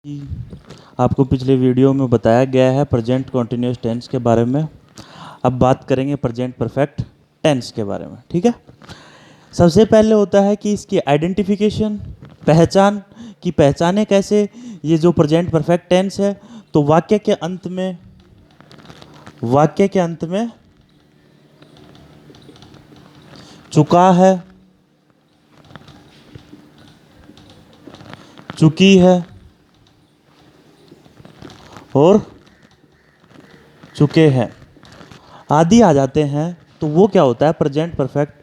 कि आपको पिछले वीडियो में बताया गया है प्रेजेंट कंटिन्यूअस टेंस के बारे में। अब बात करेंगे प्रेजेंट परफेक्ट टेंस के बारे में। ठीक है, सबसे पहले होता है कि इसकी आइडेंटिफिकेशन, पहचान कि पहचाने कैसे ये जो प्रेजेंट परफेक्ट टेंस है। तो वाक्य के अंत में चुका है, चुकी है और चुके हैं आदि आ जाते हैं तो वो क्या होता है, प्रेजेंट परफेक्ट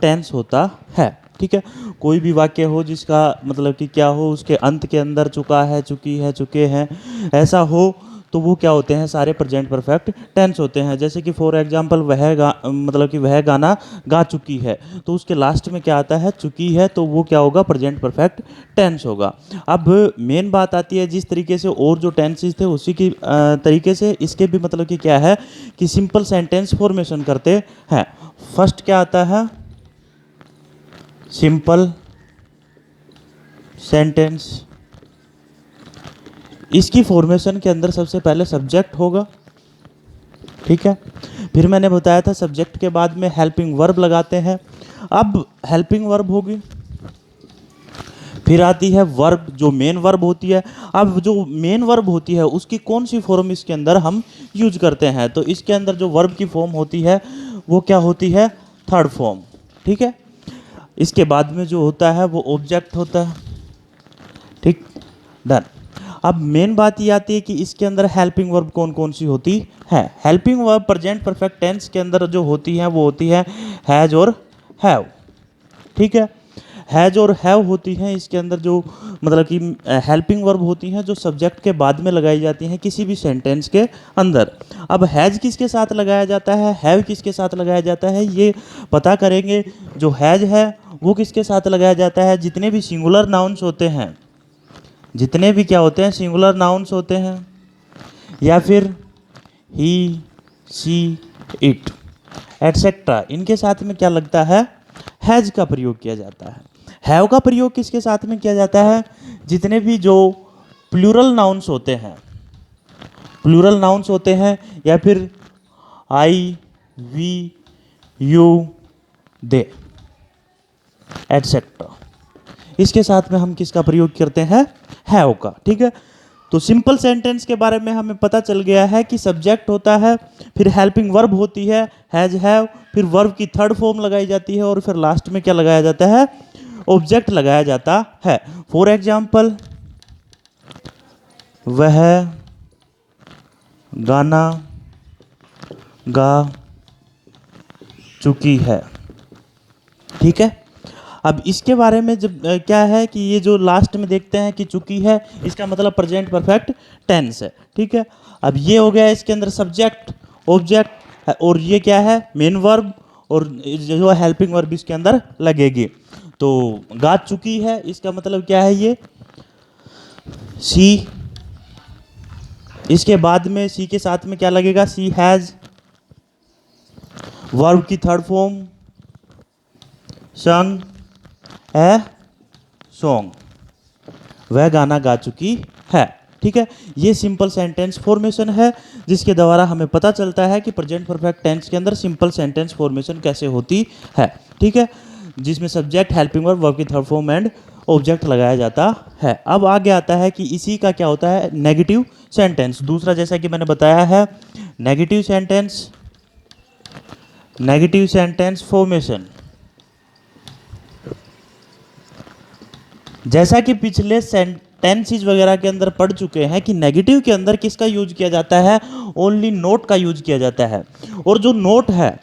टेंस होता है। ठीक है, कोई भी वाक्य हो जिसका मतलब कि क्या हो, उसके अंत के अंदर चुका है, चुकी है, चुके हैं ऐसा हो तो वो क्या होते हैं, सारे प्रेजेंट परफेक्ट टेंस होते हैं। जैसे कि फॉर एग्जांपल मतलब कि वह गाना गा चुकी है, तो उसके लास्ट में क्या आता है, चुकी है, तो वो क्या होगा, प्रेजेंट परफेक्ट टेंस होगा। अब मेन बात आती है जिस तरीके से और जो टेंसेस थे उसी की तरीके से इसके भी मतलब कि क्या है कि सिंपल सेंटेंस फॉर्मेशन करते हैं। फर्स्ट क्या आता है, सिंपल सेंटेंस। इसकी फॉर्मेशन के अंदर सबसे पहले सब्जेक्ट होगा। ठीक है, फिर मैंने बताया था सब्जेक्ट के बाद में हेल्पिंग वर्ब लगाते हैं। अब हेल्पिंग वर्ब होगी, फिर आती है वर्ब जो मेन वर्ब होती है। अब जो मेन वर्ब होती है उसकी कौन सी फॉर्म इसके अंदर हम यूज करते हैं, तो इसके अंदर जो वर्ब की फॉर्म होती है वो क्या होती है, थर्ड फॉर्म। ठीक है, इसके बाद में जो होता है वो ऑब्जेक्ट होता है। ठीक, डन। अब मेन बात ये आती है कि इसके अंदर हेल्पिंग वर्ब कौन कौन सी होती है। Helping verb present perfect tense के अंदर जो होती है वो होती है हैज और हैव। ठीक है, हैज और हैव होती हैं इसके अंदर जो मतलब कि हेल्पिंग वर्ब होती हैं जो सब्जेक्ट के बाद में लगाई जाती हैं किसी भी सेंटेंस के अंदर। अब हैज किसके साथ लगाया जाता है, हैव किसके साथ लगाया जाता है, ये पता करेंगे। जो हैज है वो किसके साथ लगाया जाता है, जितने भी सिंगुलर नाउन्स होते हैं, जितने भी क्या होते हैं, सिंगुलर नाउन्स होते हैं, या फिर ही, सी, इट एटसेट्रा, इनके साथ में क्या लगता है, हैज का प्रयोग किया जाता है। हैव का प्रयोग किसके साथ में किया जाता है, जितने भी जो प्लूरल नाउन्स होते हैं, प्लूरल नाउन्स होते हैं, या फिर आई, वी, यू, दे एटसेट्रा, इसके साथ में हम किसका प्रयोग करते हैं, हैव का। ठीक है, तो सिंपल सेंटेंस के बारे में हमें पता चल गया है कि सब्जेक्ट होता है, फिर हेल्पिंग वर्ब होती है हैज हैव, फिर वर्ब की थर्ड फॉर्म लगाई जाती है और फिर लास्ट में क्या लगाया जाता है, ऑब्जेक्ट लगाया जाता है। फॉर एग्जाम्पल, वह गाना गा चुकी है। ठीक है, अब इसके बारे में जब क्या है कि ये जो लास्ट में देखते हैं कि चुकी है, इसका मतलब प्रेजेंट परफेक्ट टेंस है। ठीक है, अब ये हो गया इसके अंदर सब्जेक्ट, ऑब्जेक्ट, और ये क्या है, मेन वर्ब, और जो हेल्पिंग वर्ब इसके अंदर लगेगी। तो गा चुकी है इसका मतलब क्या है, ये सी, इसके बाद में सी के साथ में क्या लगेगा, सी हैज, वर्ब की थर्ड फॉर्म संग ए सॉन्ग, वह गाना गा चुकी है। ठीक है, ये सिंपल सेंटेंस फॉर्मेशन है जिसके द्वारा हमें पता चलता है कि प्रेजेंट परफेक्ट टेंस के अंदर सिंपल सेंटेंस फॉर्मेशन कैसे होती है। ठीक है, जिसमें सब्जेक्ट, हेल्पिंग वर्ब, वर्ब की थर्ड फॉर्म एंड ऑब्जेक्ट लगाया जाता है। अब आगे आता है कि इसी का क्या होता है, नेगेटिव सेंटेंस। दूसरा, जैसा कि मैंने बताया है, negative sentence, negative sentence formation. जैसा कि पिछले सेंटेंसेस वगैरह के अंदर पढ़ चुके हैं कि नेगेटिव के अंदर किसका यूज किया जाता है, ओनली नोट का यूज किया जाता है। और जो नोट है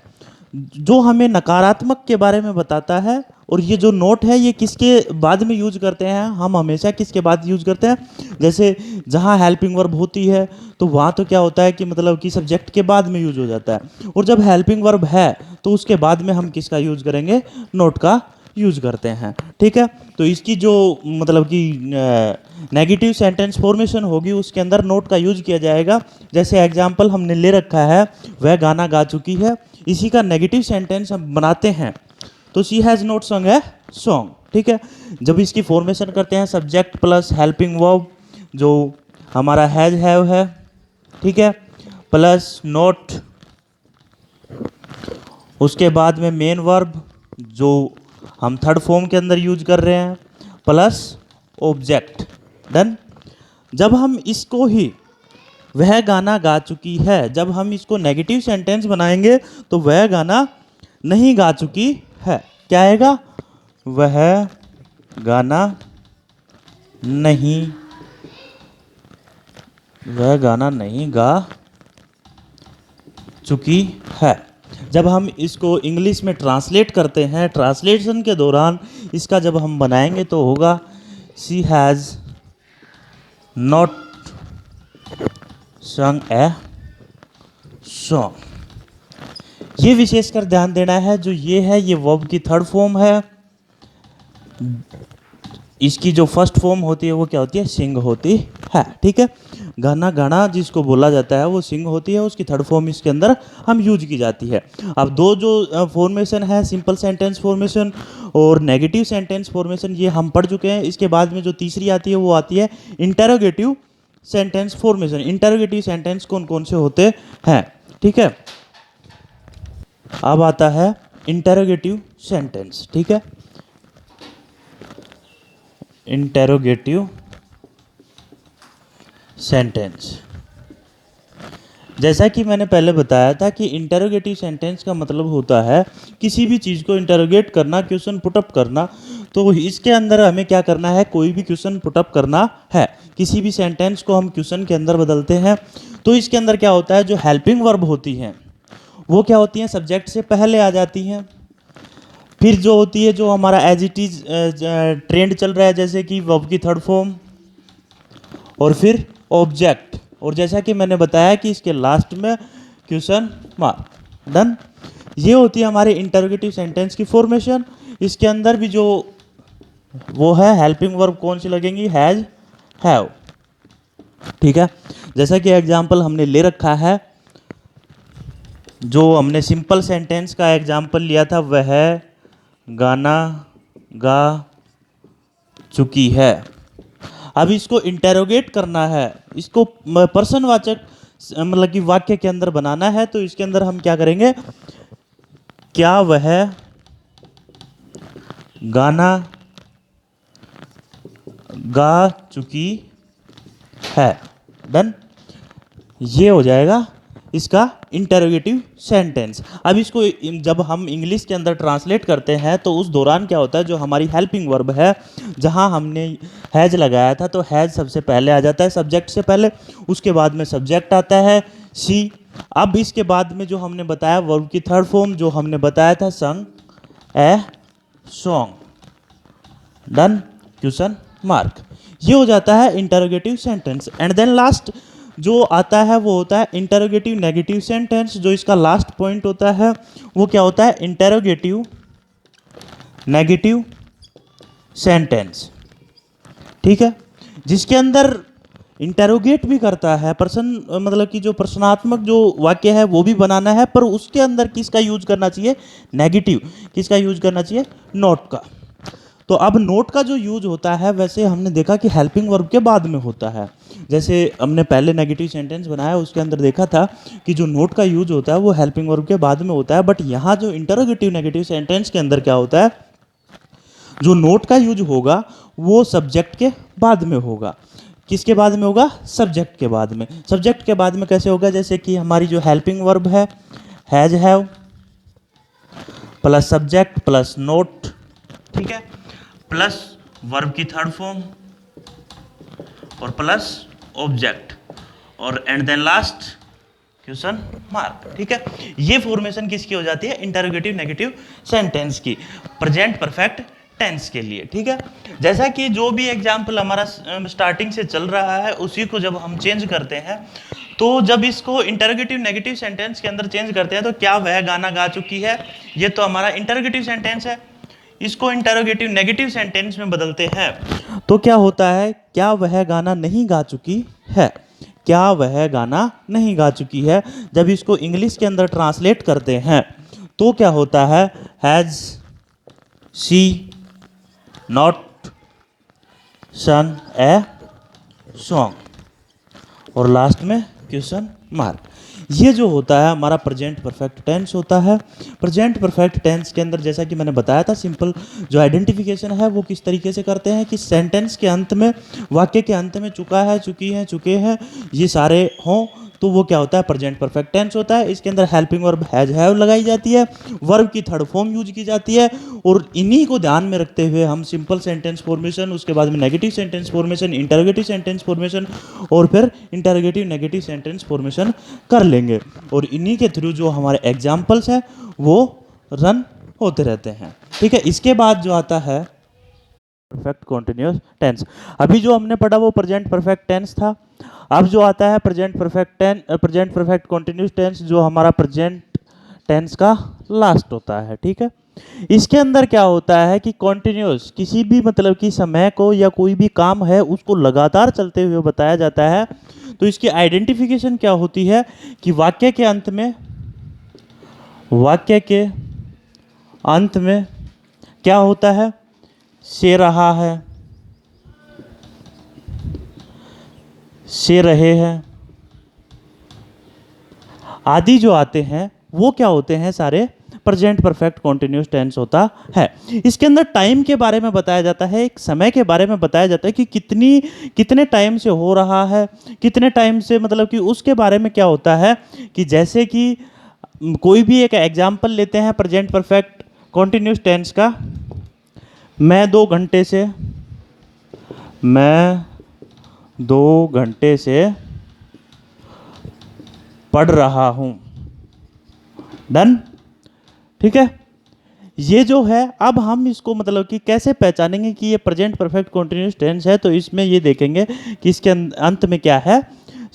जो हमें नकारात्मक के बारे में बताता है, और ये जो नोट है ये किसके बाद में यूज करते हैं, हम हमेशा किसके बाद यूज करते हैं, जैसे जहाँ हेल्पिंग वर्ब होती है तो वहाँ तो क्या होता है कि मतलब कि सब्जेक्ट के बाद में यूज हो जाता है, और जब हेल्पिंग वर्ब है तो उसके बाद में हम किसका यूज करेंगे, नोट का यूज करते हैं। ठीक है, तो इसकी जो मतलब कि नेगेटिव सेंटेंस फॉर्मेशन होगी उसके अंदर नोट का यूज किया जाएगा। जैसे एग्जांपल हमने ले रखा है, वह गाना गा चुकी है, इसी का नेगेटिव सेंटेंस हम बनाते हैं तो शी हैज़ नॉट सॉन्ग है सॉन्ग। ठीक है, जब इसकी फॉर्मेशन करते हैं सब्जेक्ट प्लस हेल्पिंग वर्ब, जो हमारा हैज हैव है, ठीक है, प्लस नॉट, उसके बाद में मेन वर्ब जो हम थर्ड फॉर्म के अंदर यूज कर रहे हैं, प्लस ऑब्जेक्ट। डन। जब हम इसको ही वह गाना गा चुकी है, जब हम इसको नेगेटिव सेंटेंस बनाएंगे तो वह गाना नहीं गा चुकी है, क्या आएगा? वह गाना नहीं, वह गाना नहीं गा चुकी है। जब हम इसको इंग्लिश में ट्रांसलेट करते हैं, ट्रांसलेशन के दौरान इसका जब हम बनाएंगे तो होगा she has not sung a song। ये विशेषकर ध्यान देना है, जो ये है ये वर्ब की थर्ड फॉर्म है। इसकी जो फर्स्ट फॉर्म होती है वो क्या होती है? सिंग होती है, ठीक है। गाना गाना जिसको बोला जाता है वो सिंग होती है, उसकी थर्ड फॉर्म इसके अंदर हम यूज की जाती है। अब दो जो फॉर्मेशन है, सिंपल सेंटेंस फॉर्मेशन और नेगेटिव सेंटेंस फॉर्मेशन, ये हम पढ़ चुके हैं। इसके बाद में जो तीसरी आती है वो आती है interrogative sentence formation. Interrogative sentence कौन कौन से होते हैं, ठीक है। अब आता है इंटेरोगेटिव सेंटेंस, ठीक है। इंटेरोगेटिव सेंटेंस, जैसा कि मैंने पहले बताया था कि इंटेरोगेटिव सेंटेंस का मतलब होता है किसी भी चीज़ को इंटेरोगेट करना, क्वेश्चन पुटअप करना। तो इसके अंदर हमें क्या करना है? कोई भी क्वेश्चन पुटअप करना है। किसी भी सेंटेंस को हम क्वेश्चन के अंदर बदलते हैं तो इसके अंदर क्या होता है? जो हेल्पिंग वर्ब होती हैं वो क्या होती हैं? सब्जेक्ट से पहले आ जाती हैं। फिर जो होती है, जो हमारा एज इट इज ट्रेंड चल रहा है, जैसे कि वर्ब की थर्ड फॉर्म और फिर ऑब्जेक्ट, और जैसा कि मैंने बताया कि इसके लास्ट में क्वेश्चन मार्क। डन। ये होती है हमारे इंटरोगेटिव सेंटेंस की फॉर्मेशन। इसके अंदर भी जो वो है हेल्पिंग वर्ब कौन सी लगेंगी? हैज, हैव, ठीक है। जैसा कि एग्जाम्पल हमने ले रखा है, जो हमने सिंपल सेंटेंस का एग्जाम्पल लिया था, वह गाना गा चुकी है। अब इसको इंटेरोगेट करना है, इसको पर्सनवाचक मतलब कि वाक्य के अंदर बनाना है। तो इसके अंदर हम क्या करेंगे? क्या वह गाना गा चुकी है। डन। ये हो जाएगा इसका इंटेरोगेटिव सेंटेंस। अब इसको जब हम इंग्लिश के अंदर ट्रांसलेट करते हैं तो उस दौरान क्या होता है? जो हमारी हेल्पिंग वर्ब है, जहां हमने हैज लगाया था तो हैज सबसे पहले आ जाता है सब्जेक्ट से पहले, उसके बाद में सब्जेक्ट आता है सी। अब इसके बाद में जो हमने बताया वर्ब की थर्ड फॉर्म, जो हमने बताया था sung a song. Done. Question mark. ये हो जाता है interrogative sentence. And then last जो आता है वो होता है इंटेरोगेटिव नेगेटिव सेंटेंस। जो इसका लास्ट पॉइंट होता है वो क्या होता है? इंटेरोगेटिव नेगेटिव सेंटेंस, ठीक है। जिसके अंदर इंटेरोगेट भी करता है पर्सन, मतलब कि जो प्रश्नात्मक जो वाक्य है वो भी बनाना है, पर उसके अंदर किसका यूज करना चाहिए? नेगेटिव। किसका यूज करना चाहिए? नोट का। तो अब नोट का जो यूज होता है, वैसे हमने देखा कि हेल्पिंग वर्ब के बाद में होता है। जैसे हमने पहले नेगेटिव सेंटेंस बनाया, उसके अंदर देखा था कि जो नोट का यूज होता है वो हेल्पिंग वर्ब के बाद में होता है। बट यहाँ जो इंटरोगेटिव नेगेटिव सेंटेंस के अंदर क्या होता है? जो नोट का यूज होगा वो सब्जेक्ट के बाद में होगा। किसके बाद में होगा? सब्जेक्ट के बाद में। सब्जेक्ट के बाद में कैसे होगा? जैसे कि हमारी जो हेल्पिंग वर्ब है has, have plus subject plus not, ठीक है, प्लस वर्ब की थर्ड फॉर्म और प्लस ऑब्जेक्ट और and then last question mark, ठीक है। ये फॉर्मेशन किसकी हो जाती है? इंटरोगेटिव नेगेटिव सेंटेंस की, प्रेजेंट परफेक्ट टेंस के लिए, ठीक है। जैसा कि जो भी एग्जाम्पल हमारा स्टार्टिंग से चल रहा है उसी को जब हम चेंज करते हैं, तो जब इसको इंटरोगेटिव नेगेटिव सेंटेंस के अंदर चेंज करते हैं तो क्या वह गाना गा चुकी है, ये तो हमारा इंटरोगेटिव सेंटेंस है। इसको इंटरोगेटिव नेगेटिव सेंटेंस में बदलते हैं तो क्या होता है? क्या वह गाना नहीं गा चुकी है। क्या वह गाना नहीं गा चुकी है। जब इसको इंग्लिश के अंदर ट्रांसलेट करते हैं तो क्या होता है? Has she not sung a song और लास्ट में क्वेश्चन मार्क। ये जो होता है हमारा प्रेजेंट परफेक्ट टेंस होता है। प्रेजेंट परफेक्ट टेंस के अंदर जैसा कि मैंने बताया था, सिंपल जो आइडेंटिफिकेशन है वो किस तरीके से करते हैं कि सेंटेंस के अंत में, वाक्य के अंत में चुका है, चुकी है, चुके हैं, ये सारे हों तो वो क्या होता है, प्रेजेंट परफेक्ट टेंस होता है। इसके अंदर हेल्पिंग वर्ब हैज हैव लगाई जाती है, वर्ब की थर्ड फॉर्म यूज की जाती है, और इन्हीं को ध्यान में रखते हुए हम सिंपल सेंटेंस फॉर्मेशन, उसके बाद में negative sentence formation, interrogative sentence formation और फिर इंटरोगेटिव नेगेटिव सेंटेंस फॉर्मेशन कर लेंगे। और इन्हीं के थ्रू जो हमारे एग्जाम्पल्स हैं वो रन होते रहते हैं। ठीक है, इसके बाद जो आता है परफेक्ट कॉन्टिन्यूस टेंस। अभी जो हमने पढ़ा वो प्रेजेंट परफेक्ट टेंस था। अब जो आता है प्रेजेंट परफेक्ट कॉन्टिन्यूस टेंस, जो हमारा प्रेजेंट टेंस का लास्ट होता है। ठीक है, इसके अंदर क्या होता है कि कॉन्टिन्यूस किसी भी मतलब कि समय को या कोई भी काम है उसको लगातार चलते हुए बताया जाता है। तो इसकी आइडेंटिफिकेशन क्या होती है कि वाक्य के अंत में क्या होता है, से रहा है, से रहे हैं आदि जो आते हैं वो क्या होते हैं, सारे प्रेजेंट परफेक्ट कॉन्टिन्यूस टेंस होता है। इसके अंदर टाइम के बारे में बताया जाता है, एक समय के बारे में बताया जाता है कि कितने टाइम से हो रहा है, कितने टाइम से, मतलब कि उसके बारे में क्या होता है कि जैसे कि कोई भी एक एग्जाम्पल लेते हैं प्रेजेंट परफेक्ट कॉन्टिन्यूस टेंस का, मैं 2 घंटे से पढ़ रहा हूं। डन। ठीक है, ये जो है अब हम इसको मतलब कि कैसे पहचानेंगे कि ये प्रेजेंट परफेक्ट कॉन्टिन्यूस टेंस है, तो इसमें ये देखेंगे कि इसके अंत में क्या है,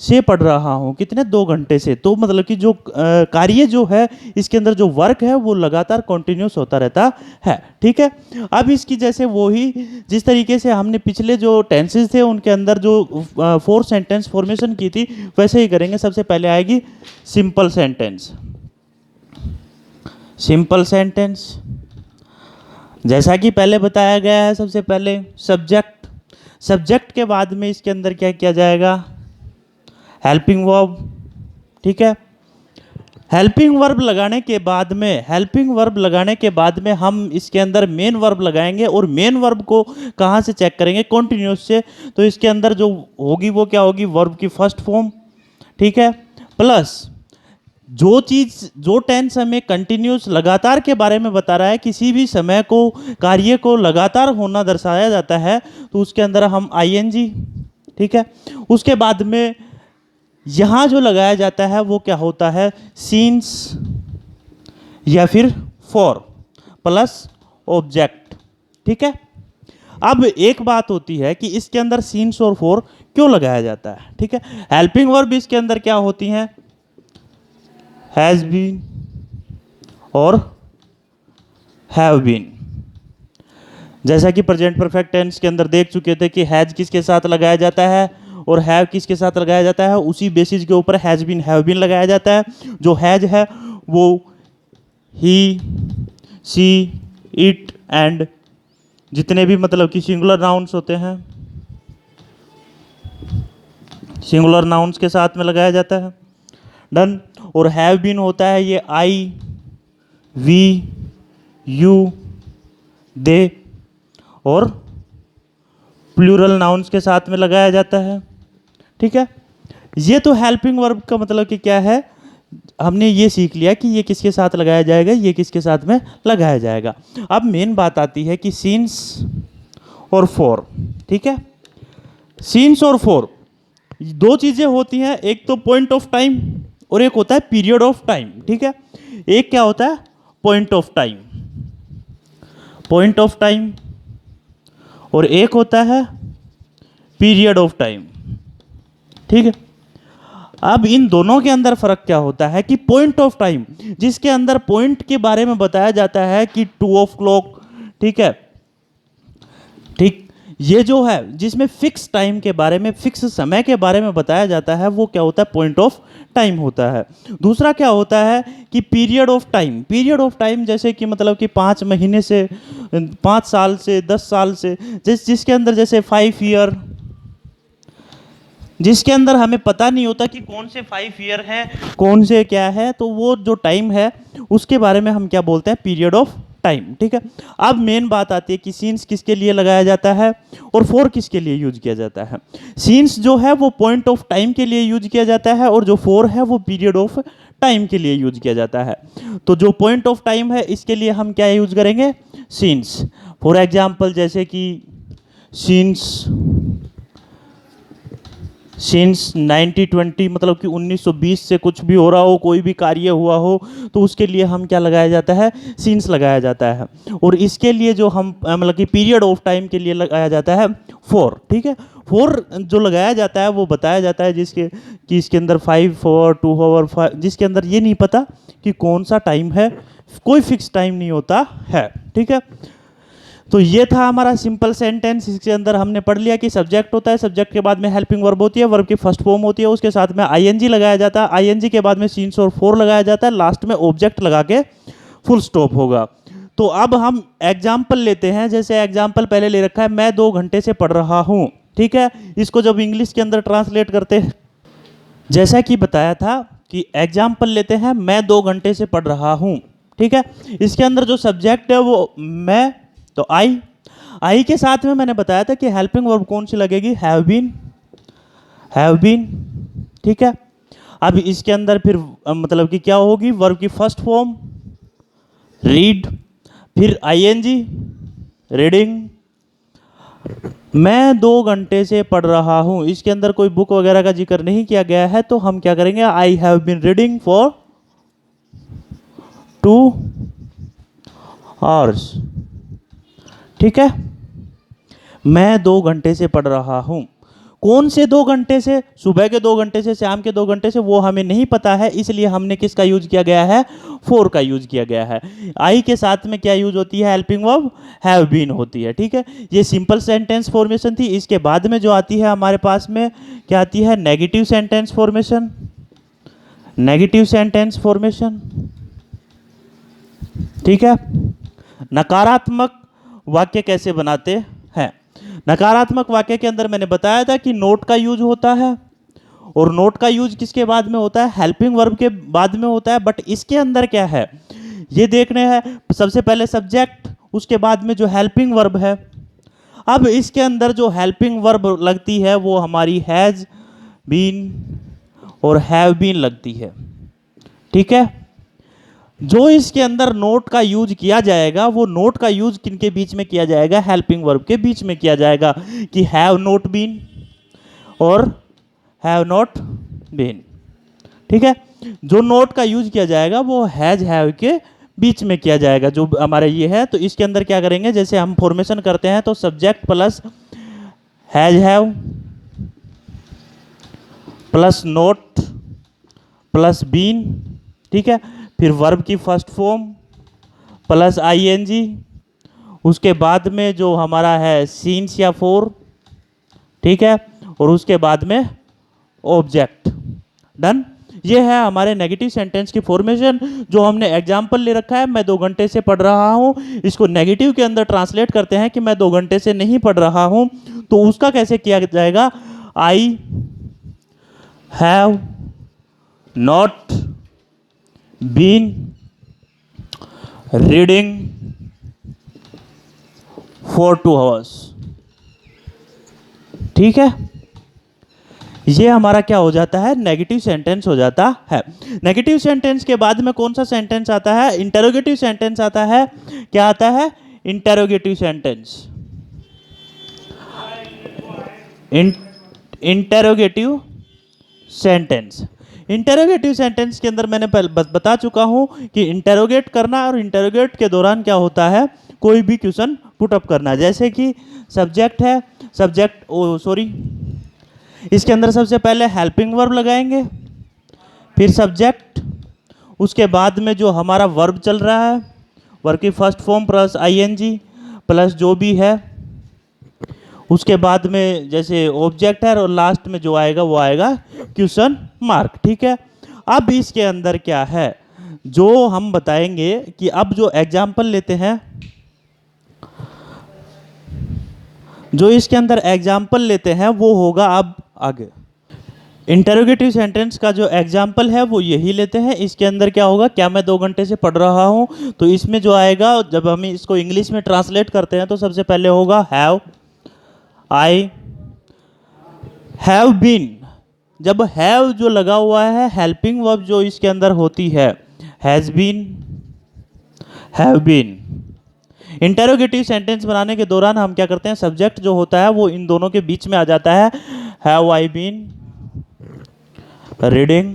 से पढ़ रहा हूँ कितने, 2 घंटे से। तो मतलब कि जो कार्य जो है इसके अंदर जो वर्क है वो लगातार कंटिन्यूस होता रहता है। ठीक है, अब इसकी जैसे वही जिस तरीके से हमने पिछले जो टेंसेस थे उनके अंदर जो 4 सेंटेंस फॉर्मेशन की थी वैसे ही करेंगे। सबसे पहले आएगी सिंपल सेंटेंस। सिंपल सेंटेंस जैसा कि पहले बताया गया है, सबसे पहले सब्जेक्ट के बाद में इसके अंदर क्या किया जाएगा, हेल्पिंग वर्ब। ठीक है, हेल्पिंग वर्ब लगाने के बाद में हम इसके अंदर मेन वर्ब लगाएंगे, और मेन वर्ब को कहाँ से चेक करेंगे, कॉन्टिन्यूस से। तो इसके अंदर जो होगी वो क्या होगी, वर्ब की फर्स्ट फॉर्म। ठीक है, प्लस जो टेंस हमें कंटिन्यूस लगातार के बारे में बता रहा है, किसी भी समय को, कार्य को लगातार होना दर्शाया जाता है, तो उसके अंदर हम आईएनजी। ठीक है, उसके बाद में यहाँ जो लगाया जाता है वो क्या होता है, सीन्स या फिर फॉर प्लस ऑब्जेक्ट। ठीक है, अब एक बात होती है कि इसके अंदर सीन्स और फॉर क्यों लगाया जाता है। ठीक है, हेल्पिंग वर्ब इसके अंदर क्या होती हैं, हैज बीन और हैव बीन। जैसा कि प्रेजेंट परफेक्ट टेंस के अंदर देख चुके थे कि हैज किसके साथ लगाया जाता है और हैव किसके साथ लगाया जाता है, उसी बेसिस के ऊपर हैज बीन हैव बीन लगाया जाता है। जो हैज है वो ही, सी, इट एंड जितने भी मतलब कि सिंगुलर नाउन्स होते हैं, सिंगुलर नाउन्स के साथ में लगाया जाता है। डन। और हैव बीन होता है ये आई, वी, यू, दे और प्लूरल नाउन्स के साथ में लगाया जाता है। ठीक है, ये तो हेल्पिंग वर्ब का मतलब कि क्या है, हमने ये सीख लिया कि ये किसके साथ लगाया जाएगा, ये किसके साथ में लगाया जाएगा। अब मेन बात आती है कि सीन्स और फॉर। ठीक है, सीन्स और फॉर 2 चीज़ें होती हैं, एक तो पॉइंट ऑफ टाइम और एक होता है पीरियड ऑफ टाइम। ठीक है, एक क्या होता है, पॉइंट ऑफ टाइम और एक होता है पीरियड ऑफ टाइम। ठीक है, अब इन दोनों के अंदर फर्क क्या होता है कि पॉइंट ऑफ टाइम जिसके अंदर पॉइंट के बारे में बताया जाता है कि 2 o'clock। ठीक है, ठीक, ये जो है जिसमें फिक्स टाइम के बारे में, फिक्स समय के बारे में बताया जाता है वो क्या होता है, पॉइंट ऑफ टाइम होता है। दूसरा क्या होता है कि पीरियड ऑफ टाइम जैसे कि मतलब कि 5 महीने से, 5 साल से, 10 साल से, जिसके अंदर जैसे 5 ईयर, जिसके अंदर हमें पता नहीं होता कि कौन से 5 ईयर है, कौन से क्या है, तो वो जो टाइम है उसके बारे में हम क्या बोलते हैं, पीरियड ऑफ टाइम। ठीक है, अब मेन बात आती है कि सीन्स किसके लिए लगाया जाता है और फोर किसके लिए यूज किया जाता है। सीन्स जो है वो पॉइंट ऑफ टाइम के लिए यूज किया जाता है और जो फोर है वो पीरियड ऑफ टाइम के लिए यूज किया जाता है। तो जो पॉइंट ऑफ टाइम है इसके लिए हम क्या यूज करेंगे, सीन्स। फॉर एग्जाम्पल जैसे कि सीन्स 1920, मतलब कि 1920 से कुछ भी हो रहा हो, कोई भी कार्य हुआ हो, तो उसके लिए हम क्या लगाया जाता है, सीन्स लगाया जाता है। और इसके लिए जो हम मतलब कि पीरियड ऑफ टाइम के लिए लगाया जाता है फोर। ठीक है, फोर जो लगाया जाता है वो बताया जाता है जिसके कि इसके अंदर 5 4 2 ओवर 5, जिसके अंदर ये नहीं पता कि कौन सा टाइम है, कोई फिक्स टाइम नहीं होता है। ठीक है, तो ये था हमारा सिंपल सेंटेंस। इसके अंदर हमने पढ़ लिया कि सब्जेक्ट होता है, सब्जेक्ट के बाद में हेल्पिंग वर्ब होती है, वर्ब की फर्स्ट फॉर्म होती है, उसके साथ में आईएनजी लगाया जाता है, आईएनजी के बाद में सीन्स और फोर लगाया जाता है, लास्ट में ऑब्जेक्ट लगा के फुल स्टॉप होगा। तो अब हम एग्जाम्पल लेते हैं। जैसे एग्जाम्पल पहले ले रखा है, मैं 2 घंटे से पढ़ रहा हूँ। ठीक है, इसको जब इंग्लिश के अंदर ट्रांसलेट करते हैं, जैसा कि बताया था कि एग्जाम्पल लेते हैं, मैं 2 घंटे से पढ़ रहा हूँ। ठीक है, इसके अंदर जो सब्जेक्ट है वो मैं, तो आई के साथ में मैंने बताया था कि हेल्पिंग वर्ब कौन सी लगेगी, हैव बीन। ठीक है, अब इसके अंदर फिर मतलब कि क्या होगी, वर्ब की फर्स्ट फॉर्म रीड, फिर आईएनजी रीडिंग। मैं 2 घंटे से पढ़ रहा हूं, इसके अंदर कोई बुक वगैरह का जिक्र नहीं किया गया है, तो हम क्या करेंगे, I have been reading for 2 hours. ठीक है, मैं 2 घंटे से पढ़ रहा हूं। कौन से 2 घंटे से, सुबह के 2 घंटे से, शाम के 2 घंटे से, वो हमें नहीं पता है, इसलिए हमने किसका यूज किया गया है, फोर का यूज किया गया है। आई के साथ में क्या यूज होती है, हेल्पिंग वर्ब हैव बीन होती है। ठीक है, ये सिंपल सेंटेंस फॉर्मेशन थी। इसके बाद में जो आती है हमारे पास में क्या आती है, negative sentence formation. Negative sentence formation, ठीक है, नकारात्मक वाक्य कैसे बनाते हैं। नकारात्मक वाक्य के अंदर मैंने बताया था कि नोट का यूज होता है, और नोट का यूज किसके बाद में होता है, हेल्पिंग वर्ब के बाद में होता है। बट इसके अंदर क्या है ये देखने हैं, सबसे पहले सब्जेक्ट, उसके बाद में जो हेल्पिंग वर्ब है। अब इसके अंदर जो हेल्पिंग वर्ब लगती है वो हमारी हैज बीन और हैव बीन लगती है। ठीक है, जो इसके अंदर नोट का यूज किया जाएगा, वो नोट का यूज किनके बीच में किया जाएगा, हेल्पिंग वर्ब के बीच में किया जाएगा, कि हैव नॉट बीन और हैव नॉट बीन। ठीक है, जो नोट का यूज किया जाएगा वो हैज हैव के बीच में किया जाएगा, जो हमारे ये है। तो इसके अंदर क्या करेंगे, जैसे हम फॉर्मेशन करते हैं, तो subject plus has have plus not plus been. ठीक है, फिर वर्ब की फर्स्ट फॉर्म प्लस आईएनजी, उसके बाद में जो हमारा है सीन्स या फोर। ठीक है, और उसके बाद में ऑब्जेक्ट। डन, ये है हमारे नेगेटिव सेंटेंस की फॉर्मेशन। जो हमने एग्जाम्पल ले रखा है, मैं 2 घंटे से पढ़ रहा हूँ, इसको नेगेटिव के अंदर ट्रांसलेट करते हैं कि मैं 2 घंटे से नहीं पढ़ रहा हूँ, तो उसका कैसे किया जाएगा, I have not been reading for 2 hours. ठीक है, ये हमारा क्या हो जाता है, नेगेटिव सेंटेंस हो जाता है। नेगेटिव सेंटेंस के बाद में कौन सा सेंटेंस आता है, इंटरोगेटिव सेंटेंस आता है। क्या आता है, interrogative sentence. Interrogative sentence, interrogative sentence के अंदर मैंने बता चुका हूं कि इंटरोगेट करना और इंटरोगेट के दौरान क्या होता है, कोई भी क्वेश्चन पुट अप करना। जैसे कि सब्जेक्ट है, सब्जेक्ट इसके अंदर सबसे पहले हेल्पिंग वर्ब लगाएंगे, फिर सब्जेक्ट, उसके बाद में जो हमारा वर्ब चल रहा है, वर्ब की first form plus ING plus जो भी है, उसके बाद में जैसे ऑब्जेक्ट है, और लास्ट में जो आएगा वो आएगा क्वेश्चन मार्क। ठीक है, अब इसके अंदर क्या है, जो हम बताएंगे कि अब जो एग्जाम्पल लेते हैं, जो इसके अंदर एग्जाम्पल लेते हैं वो होगा अब आगे। इंटरोगेटिव सेंटेंस का जो एग्जाम्पल है वो यही लेते हैं। इसके अंदर क्या होगा, क्या मैं 2 घंटे से पढ़ रहा हूँ, तो इसमें जो आएगा, जब हम इसको इंग्लिश में ट्रांसलेट करते हैं तो सबसे पहले होगा हैव आई हैव बीन। जब हैव जो लगा हुआ है, हेल्पिंग वर्ब जो इसके अंदर होती है has been, have been. Interrogative sentence बनाने के दौरान हम क्या करते हैं, सब्जेक्ट जो होता है वो इन दोनों के बीच में आ जाता है। Have I been reading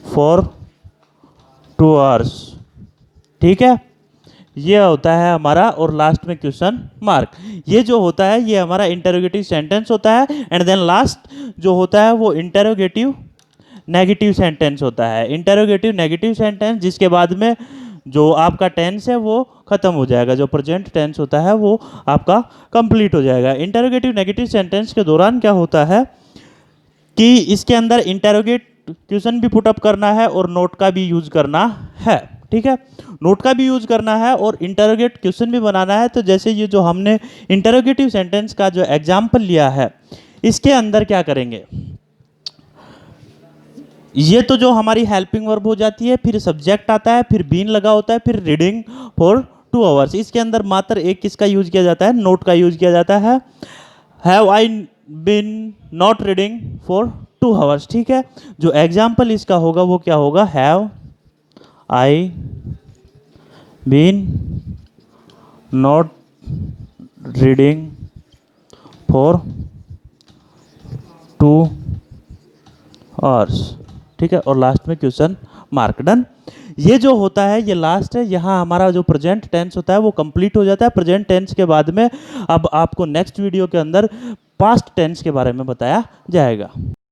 for 2 hours, ठीक है, ये होता है हमारा। और लास्ट में क्वेश्चन मार्क, ये जो होता है ये हमारा इंटरोगेटिव सेंटेंस होता है। एंड देन लास्ट जो होता है वो इंटरोगेटिव नेगेटिव सेंटेंस होता है। इंटरोगेटिव नेगेटिव सेंटेंस जिसके बाद में जो आपका टेंस है वो खत्म हो जाएगा, जो प्रेजेंट टेंस होता है वो आपका कंप्लीट हो जाएगा। इंटरोगेटिव नेगेटिव सेंटेंस के दौरान क्या होता है कि इसके अंदर इंटरोगेट क्वेश्चन भी पुटअप करना है और नोट का भी यूज करना है, ठीक है। नोट का भी यूज करना है और इंटरोगेट क्वेश्चन भी बनाना है। तो जैसे ये जो हमने इंटरोगेटिव सेंटेंस का जो एग्जाम्पल लिया है, इसके अंदर क्या करेंगे, ये तो जो हमारी हेल्पिंग वर्ब हो जाती है, फिर सब्जेक्ट आता है, फिर बीन लगा होता है, फिर रीडिंग फॉर 2 आवर्स। इसके अंदर मात्र एक किसका यूज किया जाता है, नोट का यूज किया जाता है। Have I been not reading for 2 hours, ठीक है। जो एग्जाम्पल इसका होगा वो क्या होगा, have I been not reading for 2 hours, ठीक है। और लास्ट में क्वेश्चन मार्क, डन। ये जो होता है ये लास्ट है, यहाँ हमारा जो प्रेजेंट टेंस होता है वो कंप्लीट हो जाता है। प्रेजेंट टेंस के बाद में अब आपको नेक्स्ट वीडियो के अंदर पास्ट टेंस के बारे में बताया जाएगा।